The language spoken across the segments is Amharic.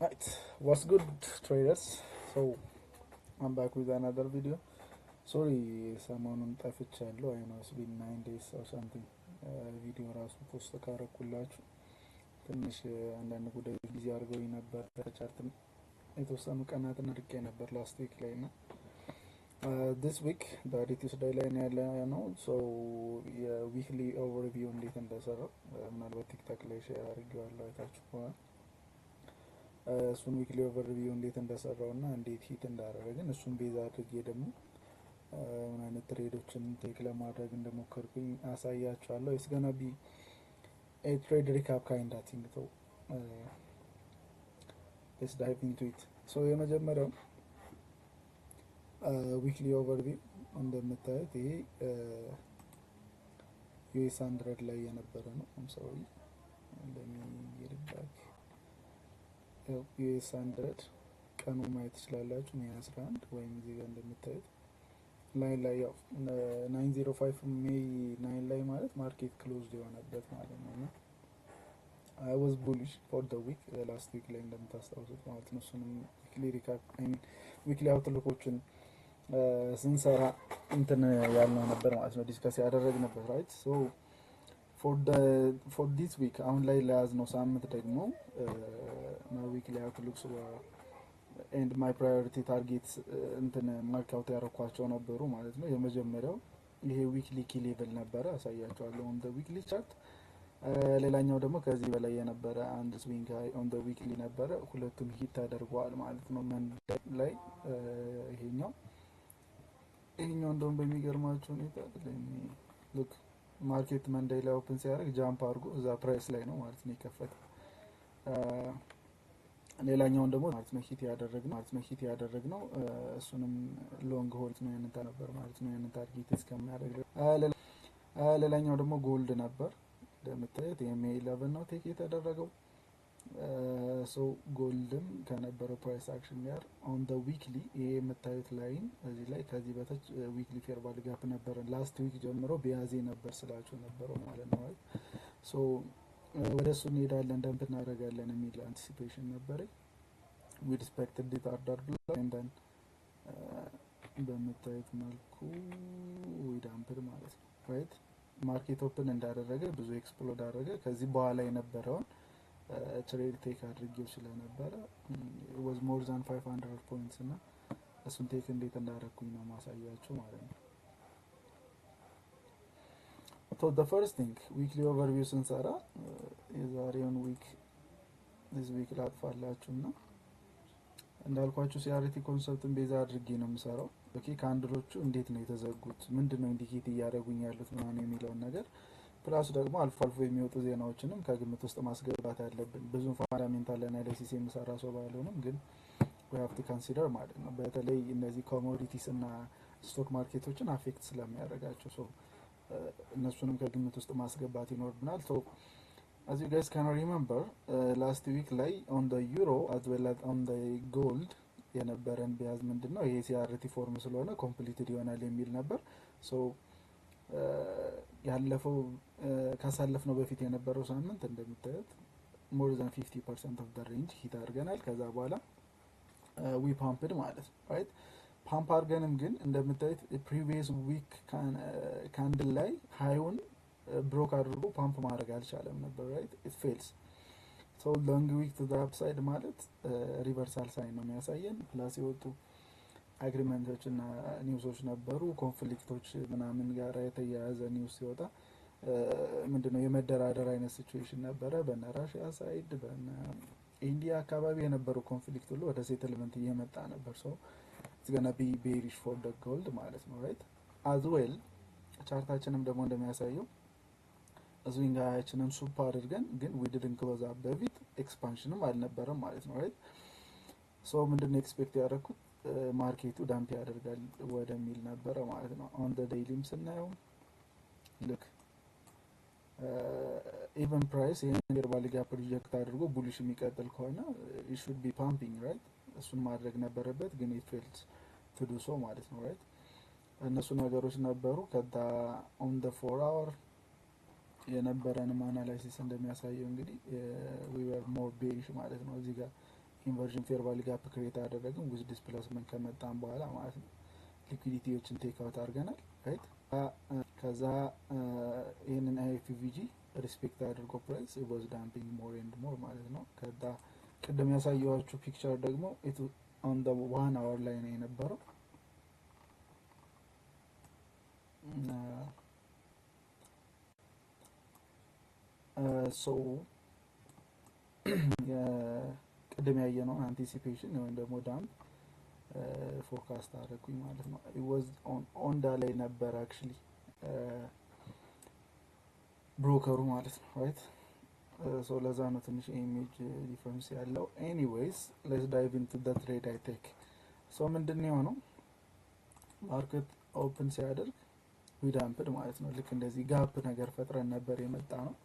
Right, what's good, traders? So I'm back with another video. Sorry, someone ጠፍቻለሁ. I know it's been 9 days or something. ቪዲዮ ራሱ ፖስት ካረኩላችሁ ትንሽ አንዳንድ ጉዳዮች ጊዜ አድርገውኝ ነበር። ቻርትም የተወሰኑ ቀናትን አድርጌ ነበር ላስት ዊክ ላይ እና this week በቲውስዴይ ላይ ነው ያለ ነው። ሶ የዊክሊ ኦቨርቪው እንዴት እንደሰራው ምናልባት ቲክታክ ላይ ሼር አድርጌዋለሁ አይታችሁ ከሆነ እሱን ዊክሊ ኦቨርቪው እንዴት እንደሰራው እና እንዴት ሂት እንዳደረግን እሱን ቤዝ አድርጌ ደግሞ ምን አይነት ትሬዶችን ቴክ ለማድረግ እንደሞከርኩኝ አሳያችኋለሁ። ኢትስ ገና ቢ ኤ ትሬድ ሪካፕ ካይንድ አይ ቲንክ ሶ ሌትስ ዳይቭ ኢንቱ ኢት። ሶ የመጀመሪያው ዊክሊ ኦቨርቪው እንደምታዩት ይሄ ዩኤስ 100 ላይ የነበረ ነው። ሶሪ እንደሚሄድባክ ዩኤስ 100 ቀኑ ማየት ትችላላችሁ። ሜይ 11 ወይም እዚህ ጋር እንደምታዩት ላይን ላይ ያው 905 ሜይ 9 ላይ ማለት ማርኬት ክሎዝድ የሆነበት ማለት ነው እና I was bullish for the week last week ላይ እንደምታስታውሱት ማለት ነው። እሱንም ዊክሊ ሪካፕ ዊክሊ አውትሉኮችን ስንሰራ እንትን ያልነው ነበር ማለት ነው፣ ዲስከስ ያደረግንበት ራይት። ሶ ፎር ዲስ ዊክ አሁን ላይ ለያዝነው ሳምንት ደግሞ my weekly outlooks and my priority targets እንትን ማርክ አውት ያደረኳቸው ነበሩ ማለት ነው። የመጀመሪያው ይሄ ዊክሊ ኪ ሌቭል ነበረ፣ አሳያቸዋለሁ on the weekly chart። ሌላኛው ደግሞ ከዚህ በላይ የነበረ አንድ ስዊንግ ሃይ on the weekly ነበረ። ሁለቱም ሂት ተደርጓል ማለት ነው መንዴይ ላይ። ይሄኛው እንደውም በሚገርማችሁ ሁኔታ ሉክ ማርኬት መንዴይ ላይ ኦፕን ሲያደርግ ጃምፕ አድርጎ እዛ ፕራይስ ላይ ነው ማለት ነው የከፈተው። ሌላኛውን ደግሞ ማለት ነው ሂት ያደረግነው እሱንም ሎንግ ሆልድ ነው ያንተ ነበር ማለት ነው ያንተ ታርጌት እስከሚያደርግ። ሌላኛው ደግሞ ጎልድ ነበር እንደምታዩት የሜይ 11 ነው ቴክ የተደረገው። ሶ ጎልድም ከነበረው ፕራይስ አክሽን ጋር ኦን ዘ ዊክሊ ይሄ የምታዩት ላይን እዚህ ላይ ከዚህ በታች ዊክሊ ፌር ቫልዩ ጋፕ ነበር ላስት ዊክ ጀምሮ ቢያዜ ነበር ስላችሁ ነበረው ማለት ነው። ሶ ወደ እሱ እንሄዳለን እንደምት እናደርጋለን የሚል አንቲሲፔሽን ነበር። ዊ ሪስፔክትድ ኢት አርዳር ብለን በምታዩት መልኩ ዊ ዳምፕድ ማለት ነው ራይት። ማርኬት ኦፕን እንዳደረገ ብዙ ኤክስፕሎድ አደረገ። ከዚህ በኋላ የነበረውን ትሬድ ቴክ አድርጌው ስለነበረ was more than 500 points እና እሱን ቴክ እንዴት እንዳደረኩኝ ነው ማሳያችሁ ማለት ነው። So the first thing weekly overview ስንሰራ የዛሬውን ዊክ this week ላጥፋላችሁና እንዳልኳችሁ ሲአርቲ ኮንሰፕትን ቤዛ አድርጌ ነው የምሰራው። ኦኬ ካንድሎቹ እንዴት ነው የተዘጉት፣ ምንድነው ኢንዲኬት እያደረጉኝ ያሉት ምናምን የሚለውን ነገር ፕላስ ደግሞ አልፎ አልፎ የሚወጡ ዜናዎችንም ከግምት ውስጥ ማስገባት ያለብን። ብዙ ፋንዳሜንታል አናሊሲስ የምሰራ ሰው ባልሆንም ግን we have to consider ማለት ነው። በተለይ እነዚህ ኮሞዲቲስ እና ስቶክ ማርኬቶችን አፌክት ስለሚያደርጋቸው ሶ እነሱንም ከግምት ውስጥ ማስገባት ይኖርብናል። ሶ as you guys can remember last week ላይ on the euro as well as on the gold የነበረን ቢያዝ ምንድነው ይሄ ሲአርቲ ፎርም ስለሆነ ኮምፕሊትድ ይሆናል የሚል ነበር። ሶ ያለፈው ካሳለፍነው በፊት የነበረው ሳምንት እንደምታዩት more than 50% of the range ሂት አድርገናል። ከዛ በኋላ we pumped ማለት ነው right። ፓምፕ አድርገንም ግን እንደምታዩት previous week ካንድል ላይ ሃይውን ብሮክ አድርጎ ፓምፕ ማድረግ አልቻለም ነበር right it fails. so long week to the upside ማለት ሪቨርሳል ሳይን ነው የሚያሳየን። ፕላስ የወጡ አግሪመንቶች እና ኒውሶች ነበሩ ኮንፍሊክቶች ምናምን ጋር የተያያዘ ኒውስ ሲወጣ ምንድነው የመደራደር አይነት ሲቹዌሽን ነበረ በእነ ራሽያ ሳይድ በእነ ኢንዲያ አካባቢ የነበረው ኮንፍሊክት ሁሉ ወደ ሴትልመንት እየመጣ ነበር። so it's gonna be bearish for the gold ማለት ነው right as well። ቻርታችንም ደግሞ እንደሚያሳየው እዚህኛችንን ሱፕ አድርገን ግን we didn't close up በፊት ኤክስፓንሽንም አልነበረም ማለት ነው right። so ምንድነው ኤክስፔክት ያደረኩት ማርኬቱ ዳምፕ ያደርጋል ወደሚል ነበረ ማለት ነው። on the dailyም ስናየው look even price የኔር ቫልዩ ጋፕ ሪጀክት አድርጎ ቡሊሽ የሚቀጥል ከሆነ it should be pumping right እሱን ማድረግ ነበረበት ግን it failed to do so ማለት ነው right። እነሱ ነገሮች ነበሩ። ከዛ on the 4 hour የነበረን አናላይሲስ እንደሚያሳየው እንግዲህ we were more bearish ማለት ነው። እዚህ ጋር ኢንቨርዥን ፌር ቫልዩ ጋፕ ክሬት አደረግን ዊዝ ዲስፕሌስመንት ከመጣን በኋላ ማለት ነው። ሊኩዊዲቲዎችን ቴክ አውት አድርገናል ራይት። ከዛ ይህንን አይኤፍቪጂ ሪስፔክት አድርጎ ፕራይስ ዋዝ ዳምፒንግ ሞር ኤንድ ሞር ማለት ነው። ከዛ ቅድም ያሳየኋችሁ ፒክቸር ደግሞ ኦን ደ 1 hour ላይ ነው የነበረው። ሶ ቅድም ያየነው አንቲሲፔሽን ወይም ደግሞ ዳምፕ ፎርካስት አደረኩኝ ማለት ነው። ኢት ኦንዳ ላይ ነበር አክቹሊ ብሮከሩ ማለት ነው ራይት። ሶ ለዛ ነው ትንሽ ኢሜጅ ዲፈረንስ ያለው። ኤኒዌይስ ሌትስ ዳይቭ ኢንቱ ዘ ትሬድ አይ ቴክ። ሶ ምንድነው የሆነው ማርኬት ኦፕን ሲያደርግ ዊዳምፕድ ማለት ነው። ልክ እንደዚህ ጋፕ ነገር ፈጥረን ነበር የመጣ ነው።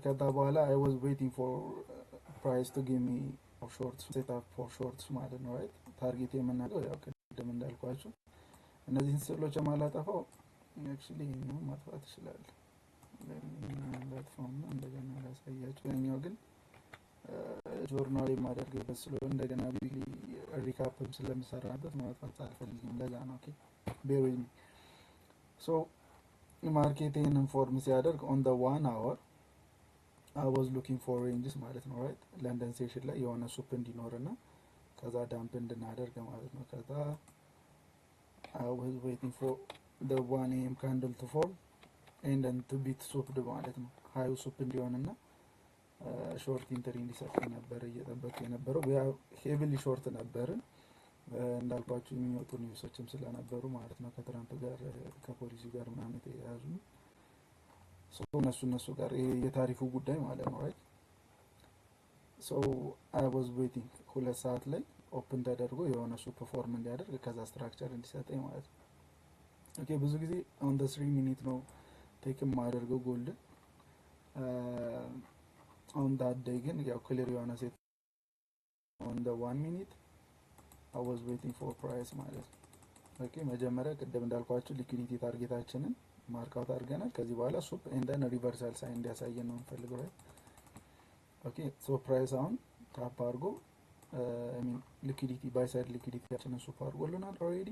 ከዛ በኋላ አይ ዋዝ ዌቲንግ ፎር ፕራይስ ቱ ጊቭ ሚ ሾርትስ ሴት አፕ ፎር ሾርትስ ማለት ነው ራይት። ታርጌት የምናደርገው ያው ቅድም እንዳልኳችሁ እነዚህን ስዕሎች የማላጠፋው አክቹሊ ይሄኛው ማጥፋት ይችላል። ለምን እንደገና ላሳያችሁ። ያኛው ግን ጆርናል የማደርግበት ስለሆነ እንደገና ቢሊ ሪካፕም ስለምሰራበት ማጥፋት አልፈልግም። ለዛ ነው። ኦኬ ቤር ዊዝ ሚ። ሶ ማርኬቴን ኢንፎርም ሲያደርግ ኦን ደ 1 hour I was looking for ranges ማለት ነው ራይት። ለንደን ሴሽን ላይ የሆነ ሱፕ እንዲኖርና ከዛ ዳምፕ እንድናደርግ ማለት ነው። ከዛ I was waiting for the 1 AM candle to form and then to beat souped ማለት ነው። ሃዩ ሱፕ እንዲሆንና ሾርት ኢንትሪ እንዲሰጥ ነበር እየጠበቁ የነበረው። ሄቪሊ ሾርት ነበርን እንዳልኳችሁ የሚወጡ ኒውሶችም ስለነበሩ ማለት ነው ከትራምፕ ጋር ከፖሊሲ ጋር ምናምን የተያያዙ እነሱ ጋር የታሪፉ ጉዳይ ማለት ነው ራይት። ሶ አይ ዋዝ ዌቲንግ 2 ሰዓት ላይ ኦፕን ተደርጎ የሆነ ሱፕ ፎርም እንዲያደርግ ከዛ ስትራክቸር እንዲሰጠኝ ማለት ነው። ኦኬ ብዙ ጊዜ ኦን ደ 3 ሚኒት ነው ቴክ ማደርገው ጎልድ። ኦን ዳት ዴይ ግን ያው ክሊር የሆነ ሴት ኦን ደ 1 ሚኒት I was waiting for price ማለት ነው። ኦኬ መጀመሪያ ቅድም እንዳልኳችሁ ሊኩዊዲቲ ታርጌታችንን ማርክ አውት አድርገናል። ከዚህ በኋላ ሱፕ ኤንድ ዘን ሪቨርሳል ሳይን እንዲያሳየን ነው የምንፈልገው ራይት። ኦኬ ሶ ፕራይስ አሁን ታፕ አድርጎ አይ ሚን ሊኩዊዲቲ ባይ ሳይድ ሊኩዊዲቲያችንን ሱፕ አድርጎልናል ኦልሬዲ።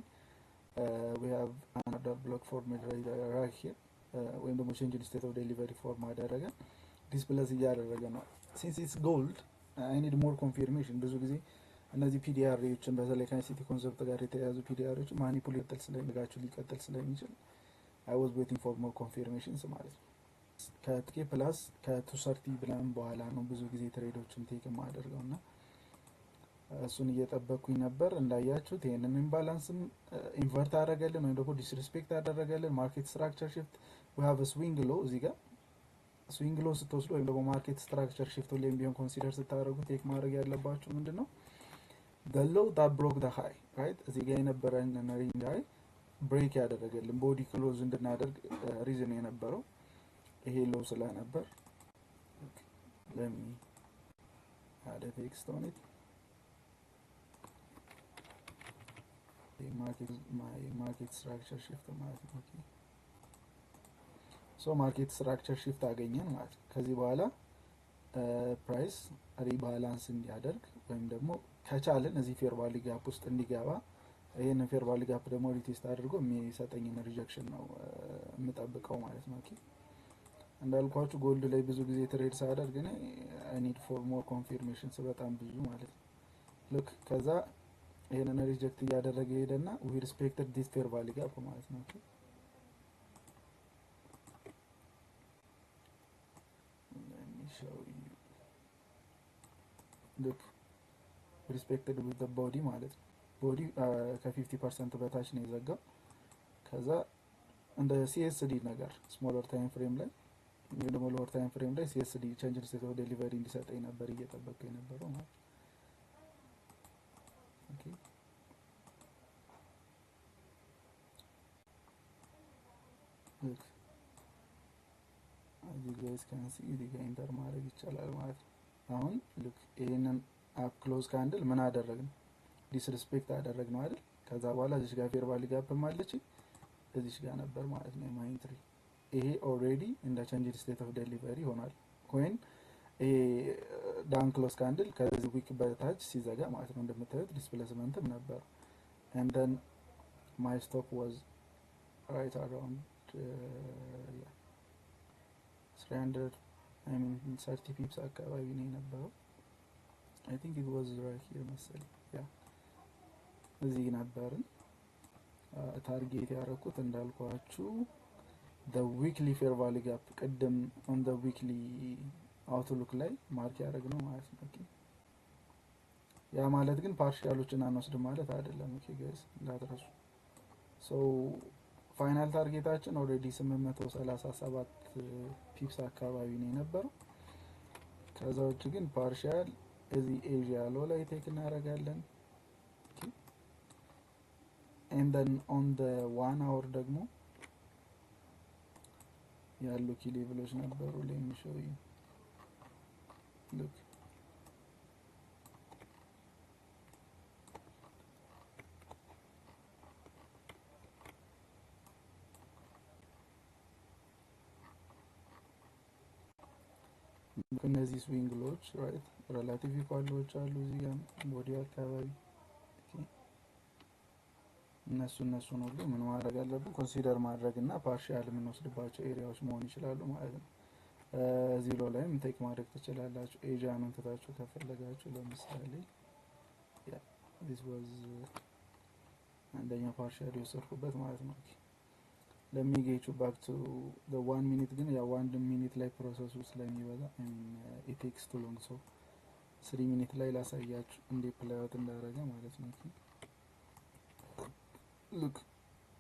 we have another block formation right here ወይም ደግሞ change in state of delivery form አደረገ ዲስፕሌስ እያደረገ ነው። since it's gold I need more confirmation። ብዙ ጊዜ እነዚህ ፒዲአርዎችን በተለይ ከሲቲ ኮንሰፕት ጋር የተያያዙ ፒዲአርዎች ማኒፑሌት ስለሚጋችሁ ሊቀጥል ስለሚችል I was waiting for more confirmations ማለት ነው። ከትኬ ፕላስ ከ230 ብለን በኋላ ነው ብዙ ጊዜ ትሬዶችን ቴክ ማደርገው እና እሱን እየጠበቅኩኝ ነበር። እንዳያችሁት ይሄንን ኢምባላንስም ኢንቨርት አደረገልን ወይም ደግሞ ዲስሪስፔክት አደረገልን። ማርኬት ስትራክቸር ሽፍት we have a swing low እዚህ ጋር ስዊንግ ሎ ስትወስዱ ወይም ደግሞ ማርኬት ስትራክቸር ሽፍት ላይ ቢሆን ኮንሲደር ስታደርጉ ቴክ ማድረግ ያለባችሁ ምንድነው the low that broke the high right። እዚህ ጋር የነበረን ሬንጅ ላይ ብሬክ ያደረገልን ቦዲ ክሎዝ እንድናደርግ ሪዝን የነበረው ይሄ ሎው ስለነበር let me add a text on it። ማርኬት ስትራክቸር ሽፍት ማለት ነው። ኦኬ ሶ ማርኬት ስትራክቸር ሽፍት አገኘን ማለት ነው። ከዚህ በኋላ ፕራይስ ሪባላንስ እንዲያደርግ ወይም ደግሞ ከቻለን እዚህ ፌር ቫልዩ ጋፕ ውስጥ እንዲገባ ይሄን ፌር ቫልዩ ጋፕ ደግሞ ሪቴስት አድርጎ የሚሰጠኝን ሪጀክሽን ነው የምጠብቀው ማለት ነው። ኦኬ እንዳልኳችሁ ጎልድ ላይ ብዙ ጊዜ ትሬድ ሳደርግ እኔ አይ ኒድ ፎር ሞር ኮንፊርሜሽንስ በጣም ብዙ ማለት ነው። ልክ ከዛ ይሄንን ሪጀክት እያደረገ ሄደና ዊ ሪስፔክትድ ዲስ ፌር ቫልዩ ጋፕ ማለት ነው። ኦኬ let me show you look respected with the body ማለት ነው። ቦዲ ከ50% በታች ነው የዘጋው። ከዛ እንደ ሲኤስዲ ነገር ስሞለር ታይም ፍሬም ላይ ወይ ደግሞ ሎወር ታይም ፍሬም ላይ ሲኤስዲ ቼንጅ ኢን ስቴት ኦፍ ዴሊቨሪ እንዲሰጠኝ ነበር እየጠበቀ የነበረው ማለት ነው። ኦኬ look as you guys can see እዚህ ጋር ኢንተር ማድረግ ይቻላል ማለት ነው። አሁን look ይሄንን አፕ ክሎዝ ካንድል ምን አደረግን? ዲስሪስፔክት አደረግነው አይደል? ከዛ በኋላ እዚህ ጋር ፌር ቫልዩ ጋፕ ማለች እዚህ ጋር ነበር ማለት ነው የማይንትሪ። ይሄ ኦልሬዲ እንደ ቼንጅ ስቴት ኦፍ ዴሊቨሪ ሆኗል። ኮይን ይሄ ዳውን ክሎዝ ካንድል ከዚህ ዊክ በታች ሲዘጋ ማለት ነው እንደምታዩት ዲስፕሌስመንትም ነበር and then my stop was right around 300 I mean 30 pips አካባቢ ነው የነበረው I think it was right here መሰለኝ ያ እዚህ ነበርን ታርጌት ያደረኩት እንዳልኳችሁ the weekly fair value gap ቅድም on the weekly outlook ላይ ማርክ ያደረግነው ማለት ነው ኦኬ ያ ማለት ግን ፓርሻሎችን አንወስድ ማለት አይደለም ኦኬ ጋይስ እንዳትረሱ ሶ ፋይናል ታርጌታችን ኦሬዲ 837 ፒፕስ አካባቢ ነው የነበረው ከዛ ውጭ ግን ፓርሻል እዚህ ኤዥያ ሎ ላይ ቴክ እናደርጋለን and then on the 1 hour ደግሞ ያሉ ኪ ሌቭሎች ነበሩ let me show you look እነዚህ ስዊንግ ሎች ራይት ሪላቲቭ ኢኳሎች አሉ እዚህ ጋር ቦዲ አካባቢ እነሱን ሁሉ ምን ማድረግ አለብን ኮንሲደር ማድረግ እና ፓርሻል የምንወስድባቸው ኤሪያዎች መሆን ይችላሉ ማለት ነው ዚሎ ላይም ቴክ ማድረግ ትችላላችሁ ኤጂያንን ትታችሁ ከፈለጋችሁ ለምሳሌ ያ this was አንደኛ ፓርሻል የወሰድኩበት ማለት ነው let me get you back to the 1 minute ግን ያ 1 minute ላይ ፕሮሰሱ ስለሚበዛ it takes too long so 3 minute ላይ ላሳያችሁ እንዴ ፕሌይ አውት እንዳደረገ ማለት ነው look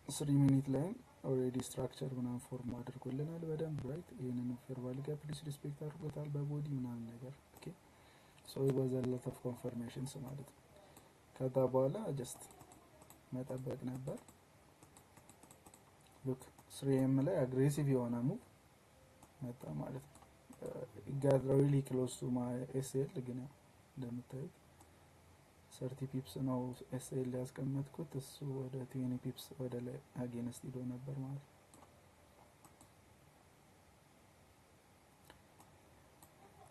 3 minute ላይ already structure ምናምን ፎርም አድርጎልናል በደንብ right ይሄንን ፌር ቫልዩ ጋር ፕሊስ ሪስፔክት አድርጎታል በቦዲ ምናምን ነገር ኦኬ so it was a lot of confirmations ማለት ነው ከዛ በኋላ just መጠበቅ ነበር look 3am ላይ aggressive የሆነ ሙቭ መጣ ማለት ነው it got really close to my SL ግን እንደምታዩት 30 pips ነው SL ያስቀመጥኩት እሱ ወደ 20 pips ወደ ላይ against ሄዶ ነበር ማለት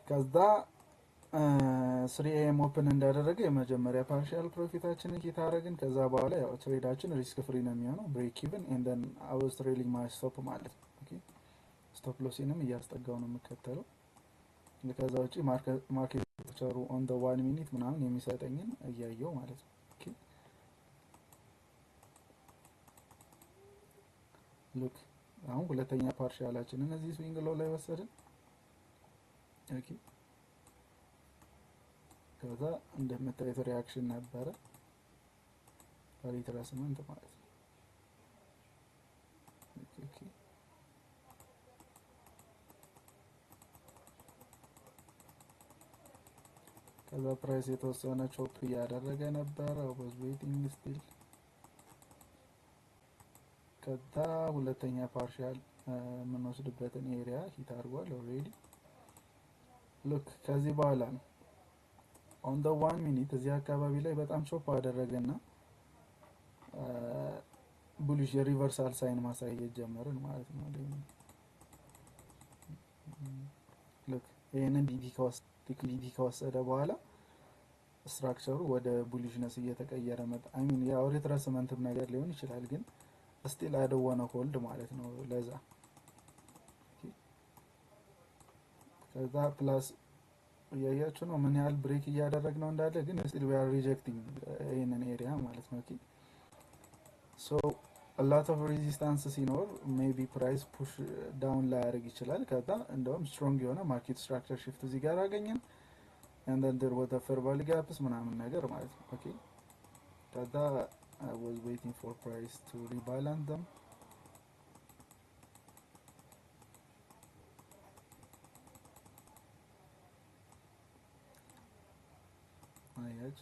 ከዛ 3am ኦፕን እንዳደረገ የመጀመሪያ ፓርሻል ፕሮፊታችንን ኪታረግን ከዛ በኋላ ያው ትሬዳችን ሪስክ ፍሪ ነው የሚሆነው ብሬክ ኢቭን and then I was trailing my stop ማለት ነው ኦኬ ስቶፕ ሎሲንም እያስጠጋው ነው የምከተለው ከዛ ውጪ ማርኬት ቸሩ on the 1 minute ምናምን የሚሰጠኝን እያየው ማለት ነው ኦኬ ሉክ አሁን ሁለተኛ ፓርሻላችንን እዚህ ስዊንግ ሎ ላይ ወሰድን ኦኬ ከዛ እንደምታዩት ሪአክሽን ነበረ ሪትራስመንት ማለት ነው ኦኬ ከዛ ፕራይስ የተወሰነ ቾፕ እያደረገ ነበር I was waiting still ከዛ ሁለተኛ ፓርሻል የምንወስድበትን ኤሪያ ሂት አድርጓል ኦልሬዲ ሉክ ከዚህ በኋላ ነው on the 1 minute እዚህ አካባቢ ላይ በጣም ቾፕ አደረገና ቡሊሽ የሪቨርሳል ሳይን ማሳየት ጀመርን ማለት ነው ሉክ ይሄንን ዲቪ ከወሰደ በኋላ ስትራክቸሩ ወደ ቡሊሽነስ እየተቀየረ መጣ አይ ሚን ያው ሪትራስመንት ነገር ሊሆን ይችላል ግን ስቲል I don't wanna hold ማለት ነው ለዛ ከዛ ፕላስ ያያችሁ ነው ምን ያህል ብሬክ እያደረግነው እንዳለ ግን still we are rejecting ይሄንን ኤሪያ ማለት ነው ኦኬ so a lot of resistance ሲኖር maybe price push down ላይ ያደርግ ይችላል ከዛ እንደውም strong የሆነ ማርኬት ስትራክቸር shift እዚህ ጋር አገኘን and then there was a fair value gaps ምናምን ነገር ማለት ነው ኦኬ ከዛ I was waiting for price to rebalance them አያች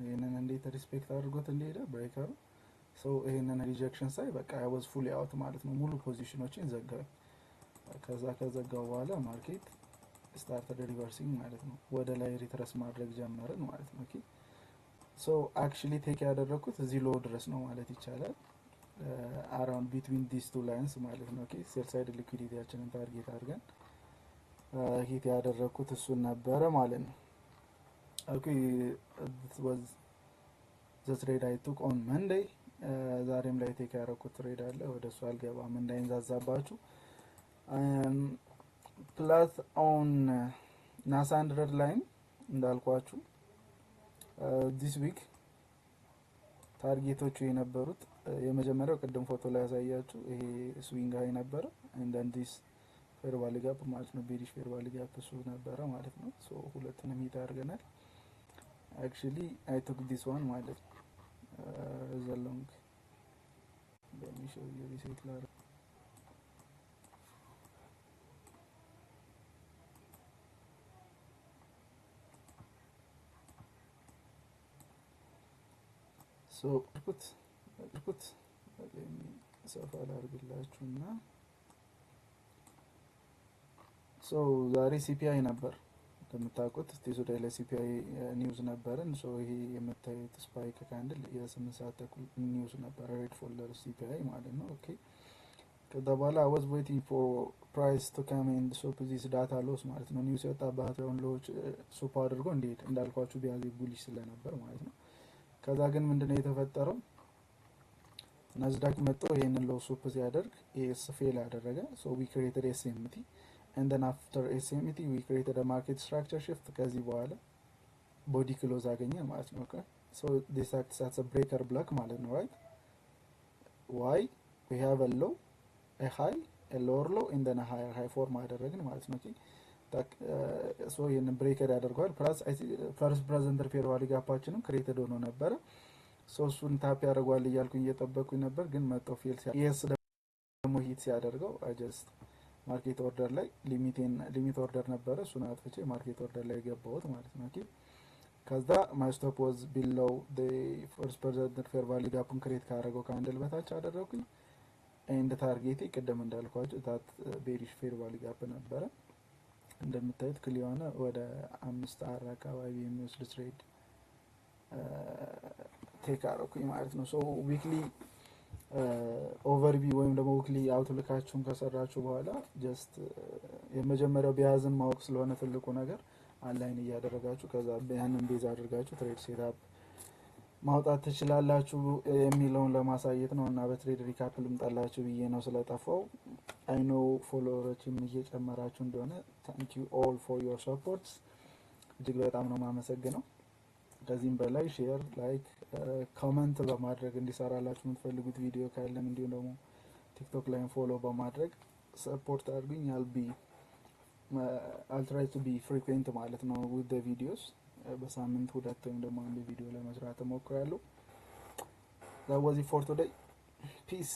ይሄንን እንዴት ሪስፔክት አድርጎት እንደሄደ ብሬከሩ so ይሄንን ሪጀክሽን ሳይ በቃ I was fully out ማለት ነው ሙሉ ፖዚሽኖችን ዘጋው ከዛ ከዘጋው በኋላ ማርኬት started reversing ማለት ነው ወደ ላይ ሪትረስ ማድረግ ጀመርን ማለት ነው ኦኬ so actually take ያደረኩት እዚህ ሎ ድረስ ነው ማለት ይቻላል around between these two lines ማለት ነው ኦኬ ሴል ሳይድ ሊኩዊዲቲያችንን ታርጌት አድርገን ሂት ያደረኩት እሱን ነበረ ማለት ነው። ኦኬ this was the trade I took on Monday ዛሬም ላይ ቴክ ያደረኩት ትሬድ አለ ወደሱ አልገባም እንዳይንዛዛባችሁ ፕላስ ኦን ናሳ 100 ላይን እንዳልኳችሁ this week ታርጌቶቹ የነበሩት የመጀመሪያው ቅድም ፎቶ ላይ ያሳያችሁ ይሄ ስዊንግ ሃይ ነበረ and then this ፌር ቫሊ ጋፕ ማለት ነው ቤሪሽ ፌር ቫሊ ጋፕ እሱ ነበረ ማለት ነው ሶ ሁለቱንም ሂት አድርገናል actually I took this one ማለት ነው the long let me show you this clear so put let me ሰፋ ላድርግላችሁና ሶ ዛሬ ሲፒአይ ነበር እንደምታውቁት ቴሶዳ ላይ ሲፒአይ ኒውስ ነበርን ሶ ይሄ የምታዩት ስፓይክ ካንድል የ8 ሰዓት ተኩል ኒውስ ነበር ሬድ ፎልደር ሲፒአይ ማለት ነው ኦኬ ከዛ በኋላ I was waiting for price to come in ሶፕ ዚስ ዳታ ሎስ ማለት ነው ኒውስ የወጣባቸውን ሎች ሱፕ አድርጎ እንዴት እንዳልኳችሁ ቢያዚ ቡሊሽ ስለነበር ማለት ነው ከዛ ግን ምንድነው የተፈጠረው ናዝዳክ መጥቶ ይሄንን ሎ ሱፕ ሲያደርግ ኤስ ፌል አደረገ ሶ ዊ ክሬትድ ኤስኤምቲ and then after SMT we created a market structure shift ከዚህ በኋላ ቦዲ ክሎዝ አገኘ ማለት ነው okay so this acts as a breaker block ማለት ነው right why we have a low a high a lower low and then a higher high form አደረግን ማለት ነው okay so ይሄን ብሬከር ያደርጋል ፕላስ ፈርስት ፕሬዘንተር ፌር ቫሊ ጋፓችንም ክሬትድ ሆኖ ነበር so እሱን ታፕ ያደርጋል እያልኩኝ እየጠበቅኩኝ ነበር ግን መጥቶ ፌል ሲያስ ደግሞ ሂት ሲያደርገው I just ማርኬት ኦርደር ላይ ሊሚት ኦርደር ነበረ እሱን አጥፍቼ ማርኬት ኦርደር ላይ ገባሁት ማለት ነው ኦኬ ከዛ ማይ ስቶፕ ዋዝ ቢሎው the first presented fair value gap ክሬት ካደረገው ካንድል በታች አደረኩኝ ኤንድ ታርጌቴ ቅድም እንዳልኳችሁ ታት ቤሪሽ ፌር ቫሊ ጋፕ ነበረ እንደምታዩት ክሊዮና ወደ 5 አር አካባቢ የሚወስድ ትሬድ ቴክ አደረኩኝ ማለት ነው ሶ ዊክሊ ኦቨርቪው ወይም ደግሞ ዊክሊ አውትሉካችሁን ከሰራችሁ በኋላ ጀስት የመጀመሪያው ቢያዝን ማወቅ ስለሆነ ትልቁ ነገር አንላይን እያደረጋችሁ ከዛ ያንን ቤዝ አድርጋችሁ ትሬድ ሴትአፕ ማውጣት ትችላላችሁ የሚለውን ለማሳየት ነው እና በትሬድ ሪካፕ ልምጣላችሁ ብዬ ነው ስለጠፋው I know ፎሎወሮችም እየጨመራችሁ እንደሆነ thank you all for your support እጅግ በጣም ነው ማመሰግነው ከዚህም በላይ ሼር ላይክ ኮሜንት በማድረግ እንዲሰራላችሁ የምትፈልጉት ቪዲዮ ካለም እንዲሁ ደግሞ ቲክቶክ ላይ ፎሎ በማድረግ ሰፖርት አድርጉኝ I'll try to be frequent ማለት ነው with the videos በሳምንት ሁለት ወይም ደግሞ አንድ ቪዲዮ ለመስራት እሞክራለሁ that was it for today peace